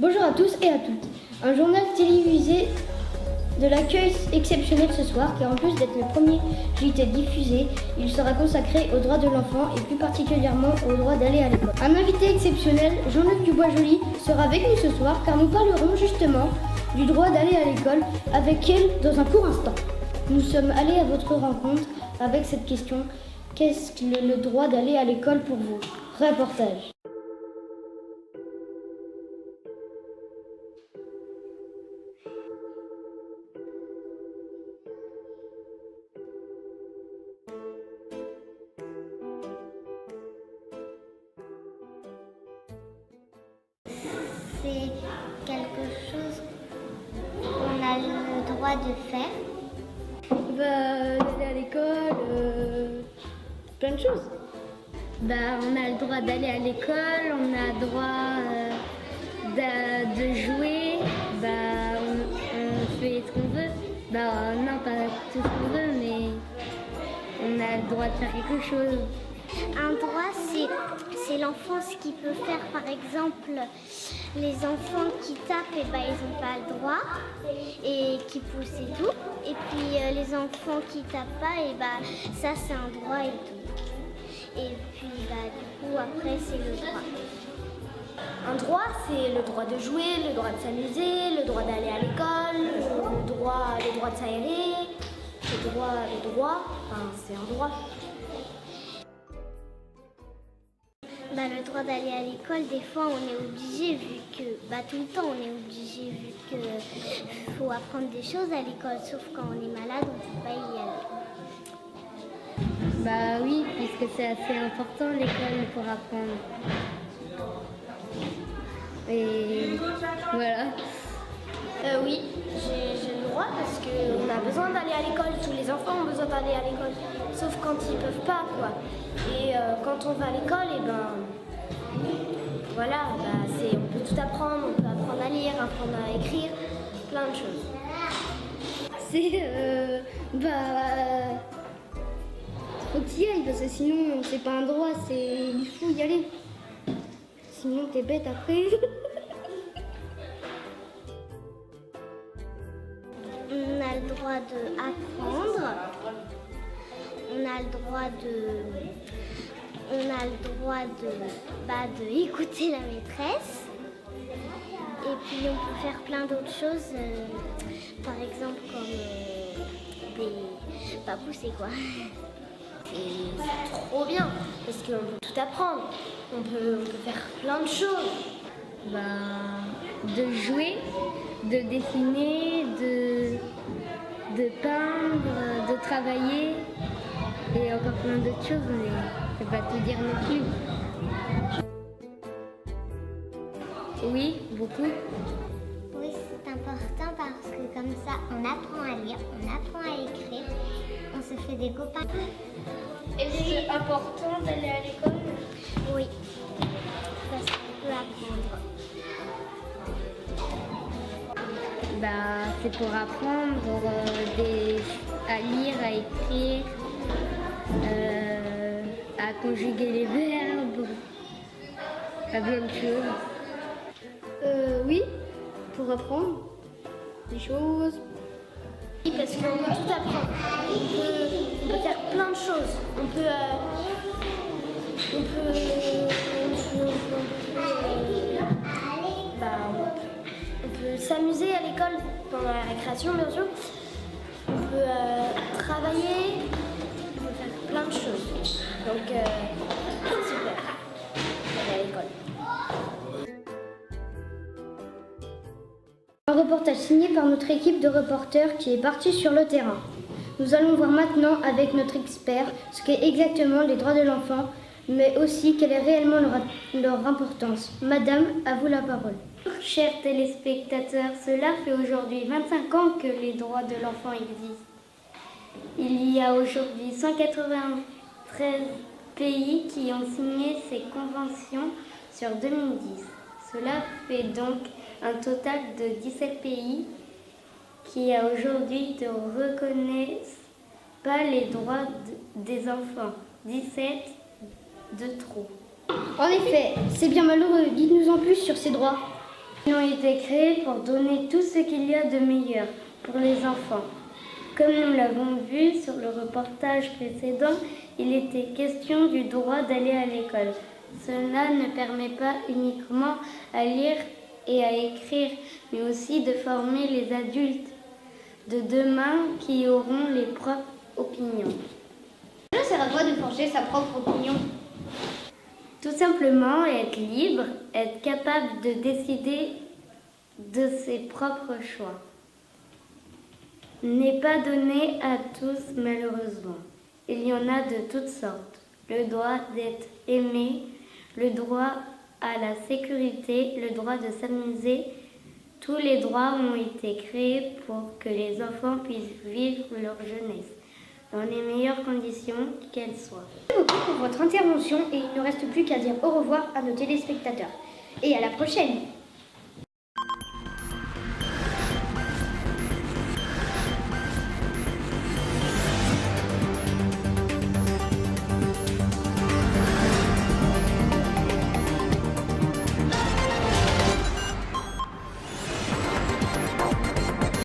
Bonjour à tous et à toutes. Un journal télévisé de l'accueil exceptionnel ce soir, car en plus d'être le premier JT diffusé, il sera consacré aux droits de l'enfant et plus particulièrement au droit d'aller à l'école. Un invité exceptionnel, Jean-Luc Dubois-Joly, sera avec nous ce soir car nous parlerons justement du droit d'aller à l'école avec elle dans un court instant. Nous sommes allés à votre rencontre avec cette question: qu'est-ce que le droit d'aller à l'école pour vous? Reportage. C'est quelque chose qu'on a le droit de faire. D'aller à l'école, plein de choses. On a le droit d'aller à l'école, on a le droit de jouer, on fait ce qu'on veut. Non, pas tout ce qu'on veut, mais on a le droit de faire quelque chose. Un droit, c'est l'enfant ce qu'il peut faire. Par exemple, les enfants qui tapent, ils n'ont pas le droit, et qui poussent et tout. Et puis les enfants qui tapent pas, ça c'est un droit et tout. Et puis du coup après c'est le droit. Un droit, c'est le droit de jouer, le droit de s'amuser, le droit d'aller à l'école, le droit de s'aérer, c'est un droit. Le droit d'aller à l'école, des fois on est obligé, vu que tout le temps on est obligé, vu que faut apprendre des choses à l'école, sauf quand on est malade, on ne peut pas y aller. Oui, puisque c'est assez important l'école pour apprendre. Et voilà. Oui, j'ai le droit parce qu'on a besoin d'aller à l'école, tous les enfants ont besoin d'aller à l'école, sauf quand ils peuvent pas, quoi. Et quand on va à l'école, on peut tout apprendre, on peut apprendre à lire, apprendre à écrire, plein de choses. Faut que tu y ailles parce que sinon c'est pas un droit, il faut y aller. Sinon t'es bête après. On a le droit d'apprendre, on a le droit de écouter la maîtresse, et puis on peut faire plein d'autres choses, par exemple comme pas pousser quoi. Et c'est trop bien parce qu'on peut tout apprendre, on peut faire plein de choses. De jouer, de dessiner, de peindre, de travailler et encore plein d'autres choses, mais je ne vais pas tout dire non plus. Oui, beaucoup. Oui, c'est important parce que comme ça, on apprend à lire, on apprend à écrire, on se fait des copains. Est-ce que c'est important d'aller à l'école? Oui, parce qu'on peut apprendre. C'est pour apprendre à lire, à écrire, à conjuguer les verbes, à plein de choses. Oui, pour apprendre des choses. Oui, parce qu'on peut tout apprendre. On peut faire plein de choses. On peut s'amuser à l'école pendant la récréation, bien sûr. On peut travailler, on peut faire plein de choses. Donc, c'est super d'aller à l'école. Un reportage signé par notre équipe de reporters qui est partie sur le terrain. Nous allons voir maintenant avec notre expert ce qu'est exactement les droits de l'enfant, mais aussi quelle est réellement leur importance. Madame, à vous la parole. Chers téléspectateurs, cela fait aujourd'hui 25 ans que les droits de l'enfant existent. Il y a aujourd'hui 193 pays qui ont signé ces conventions sur 2010. Cela fait donc un total de 17 pays qui aujourd'hui ne reconnaissent pas les droits des enfants. 17 de trop. En effet, c'est bien malheureux. Dites-nous en plus sur ces droits. Ils ont été créés pour donner tout ce qu'il y a de meilleur pour les enfants. Comme nous l'avons vu sur le reportage précédent, il était question du droit d'aller à l'école. Cela ne permet pas uniquement à lire et à écrire, mais aussi de former les adultes de demain qui auront les propres opinions. Cela sert à quoi de forger sa propre opinion? Tout simplement être libre, être capable de décider de ses propres choix. N'est pas donné à tous malheureusement. Il y en a de toutes sortes. Le droit d'être aimé, le droit à la sécurité, le droit de s'amuser. Tous les droits ont été créés pour que les enfants puissent vivre leur jeunesse dans les meilleures conditions qu'elles soient. Merci beaucoup pour votre intervention et il ne reste plus qu'à dire au revoir à nos téléspectateurs. Et à la prochaine!